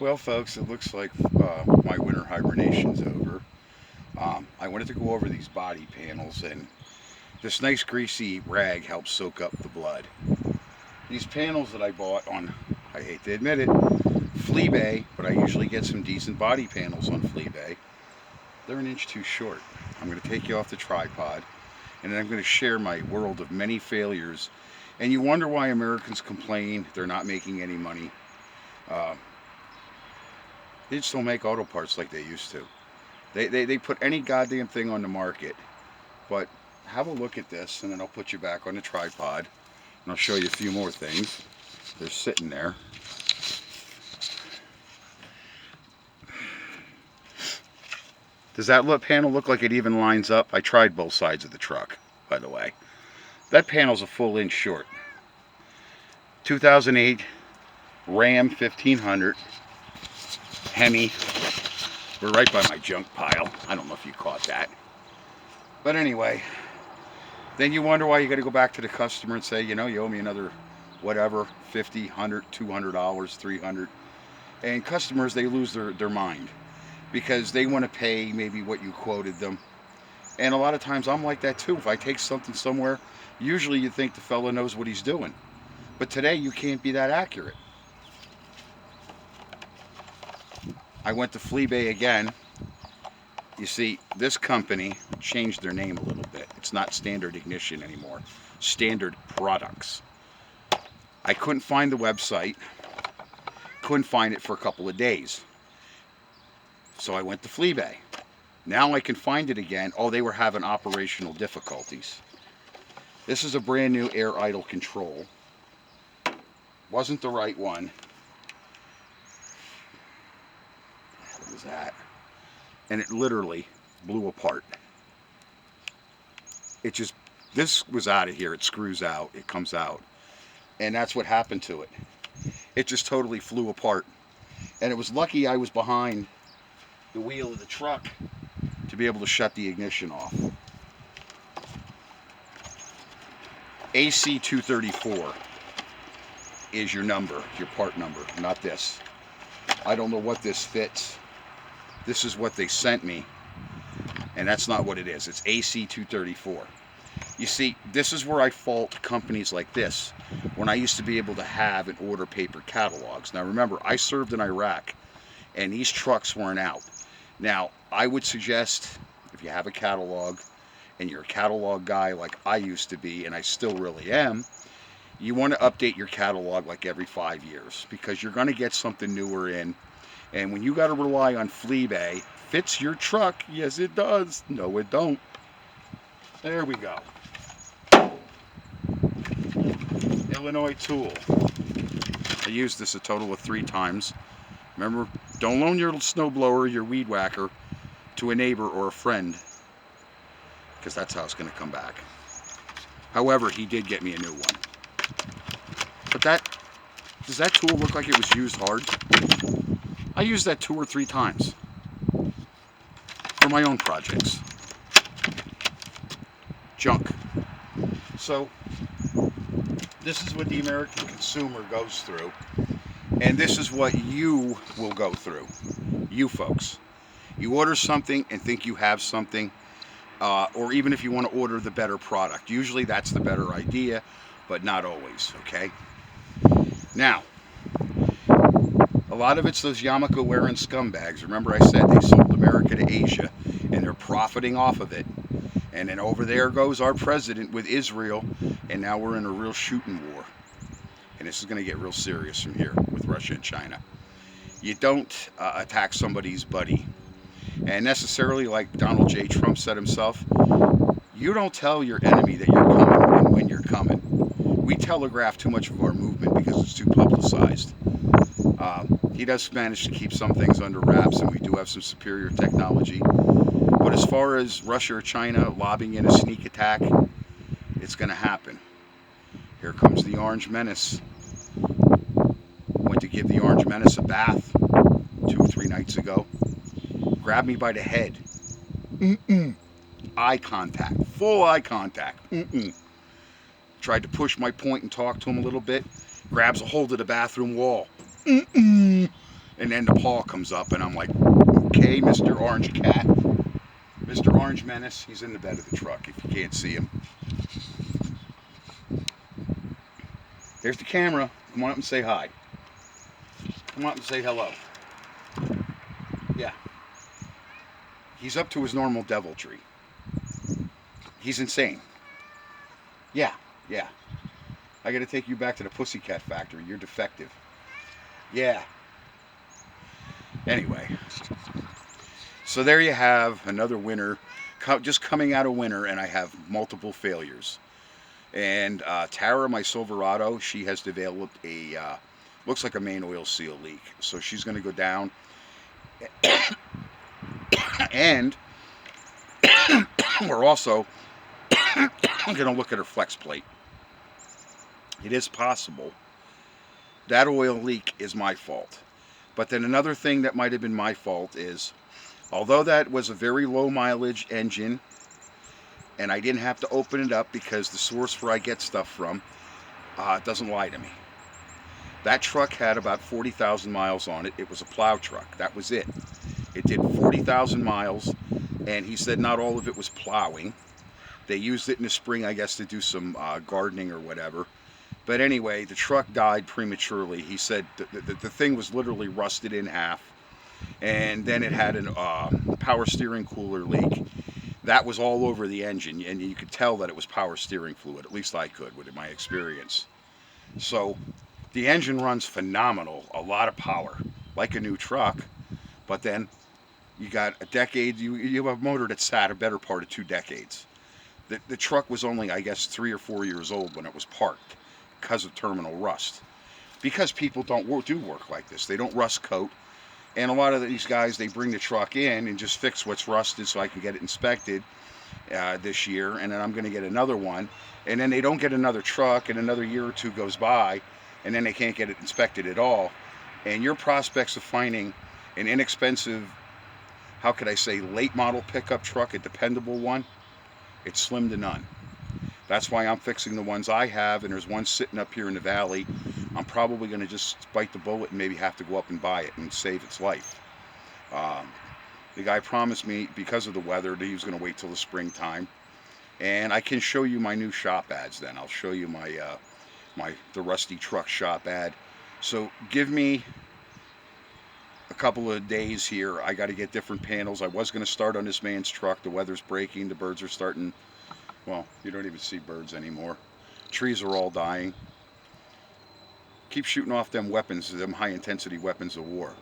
Well, folks, it looks like my winter hibernation's over. I wanted to go over these body panels, and this nice greasy rag helps soak up the blood. These panels that I bought on, I hate to admit it, FleaBay, but I usually get some decent body panels on FleaBay. They're an inch too short. I'm going to take you off the tripod, and then I'm going to share my world of many failures. And you wonder why Americans complain they're not making any money. Uh, they just don't make auto parts like they used to. They put any goddamn thing on the market. But have a look at this, and then I'll put you back on the tripod, and I'll show you a few more things. They're sitting there. Does that panel look like it even lines up? I tried both sides of the truck, by the way. That panel's a full inch short. 2008 Ram 1500 Hemi. We're right by my junk pile. I don't know if you caught that. But anyway, then you wonder why you got to go back to the customer and say, you know, you owe me another whatever, $50, $100, $200, $300. And customers, they lose their mind because they want to pay maybe what you quoted them. And a lot of times I'm like that too. If I take something somewhere, usually you think the fella knows what he's doing. But today you can't be that accurate. I went to FleaBay again. You see, this company changed their name a little bit. It's not Standard Ignition anymore. Standard Products. I couldn't find the website. Couldn't find it for a couple of days. So I went to FleaBay. Now I can find it again. Oh, they were having operational difficulties. This is a brand new air idle control. Wasn't the right one. What was that? And it literally blew apart. It just, this was out of here. It screws out. It comes out. And that's what happened to it. It just totally flew apart. And it was lucky I was behind the wheel of the truck to be able to shut the ignition off. AC234 is your number, your part number, not this. I don't know what this fits. This is what they sent me, and that's not what it is. It's AC234. You see, this is where I fault companies like this, when I used to be able to have and order paper catalogs. Now remember, I served in Iraq, and these trucks weren't out. Now, I would suggest, if you have a catalog, and you're a catalog guy like I used to be, and I still really am, you want to update your catalog like every 5 years, because you're going to get something newer in. And when you got to rely on FleaBay, fits your truck? Yes, it does. No, it don't. There we go. Illinois tool. I used this a total of 3 times. Remember, don't loan your snowblower, your weed whacker, to a neighbor or a friend, because that's how it's going to come back. However, he did get me a new one. But does that tool look like it was used hard? I used that 2 or 3 times for my own projects. Junk. So, this is what the American consumer goes through, and this is what you will go through. You folks. You order something and think you have something, or even if you want to order the better product. Usually that's the better idea, but not always, okay? Now, a lot of it's those yarmulke wearing scumbags. Remember I said they sold America to Asia, and they're profiting off of it. And then over there goes our president with Israel, and now we're in a real shooting war. And this is going to get real serious from here with Russia and China. You don't attack somebody's buddy. And necessarily, like Donald J. Trump said himself, you don't tell your enemy that you're coming and when you're coming. We telegraph too much of our movement because it's too publicized. He does manage to keep some things under wraps, and we do have some superior technology. But as far as Russia or China lobbying in a sneak attack, it's going to happen. Here comes the Orange Menace. Went to give the Orange Menace a bath 2 or 3 nights ago. Grabbed me by the head. Eye contact. Full eye contact. Tried to push my point and talk to him a little bit. Grabs a hold of the bathroom wall. And And then the paw comes up, and I'm like, okay, Mr. Orange Cat, Mr. Orange Menace, he's in the bed of the truck if you can't see him. There's the camera. Come on up and say hi. Come on up and say hello. Yeah. He's up to his normal deviltry. He's insane. Yeah, yeah. I gotta take you back to the pussycat factory. You're defective. Yeah. Anyway. So there you have another winter. Just coming out of winter, and I have multiple failures. And Tara, my Silverado, she has developed a, looks like a main oil seal leak. So she's going to go down. And we're also going to look at her flex plate. It is possible that oil leak is my fault. But then another thing that might have been my fault is, although that was a very low mileage engine, and I didn't have to open it up because the source where I get stuff from doesn't lie to me. That truck had about 40,000 miles on it. It was a plow truck. That was it. It did 40,000 miles, and he said not all of it was plowing. They used it in the spring, I guess, to do some gardening or whatever. But anyway, the truck died prematurely. He said the thing was literally rusted in half, and then it had a power steering cooler leak. That was all over the engine, and you could tell that it was power steering fluid. At least I could, with my experience. So the engine runs phenomenal, a lot of power, like a new truck. But then you got a decade, you have a motor that sat a better part of 2 decades. The truck was only, I guess, 3 or 4 years old when it was parked because of terminal rust. Because people do work like this. They don't rust coat. And a lot of these guys, they bring the truck in and just fix what's rusted so I can get it inspected this year. And then I'm going to get another one. And then they don't get another truck, and another year or 2 goes by, and then they can't get it inspected at all. And your prospects of finding an inexpensive, how could I say, late model pickup truck, a dependable one, it's slim to none. That's why I'm fixing the ones I have, and there's one sitting up here in the valley. I'm probably going to just bite the bullet and maybe have to go up and buy it and save its life. The guy promised me, because of the weather, that he was going to wait till the springtime. And I can show you my new shop ads then. I'll show you the Rusty Truck shop ad. So give me a couple of days here. I got to get different panels. I was going to start on this man's truck. The weather's breaking. The birds are starting. Well, you don't even see birds anymore. Trees are all dying. Keep shooting off them weapons, them high-intensity weapons of war.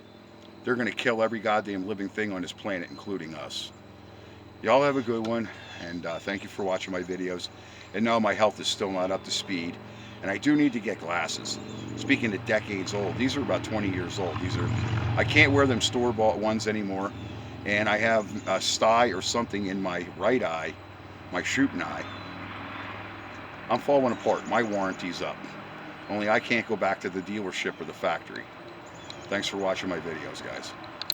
They're going to kill every goddamn living thing on this planet, including us. Y'all have a good one, and thank you for watching my videos. And no, my health is still not up to speed, and I do need to get glasses. Speaking of decades old, these are about 20 years old. I can't wear them store-bought ones anymore, and I have a sty or something in my right eye, my shooting eye. I'm falling apart. My warranty's up. Only I can't go back to the dealership or the factory. Thanks for watching my videos, guys.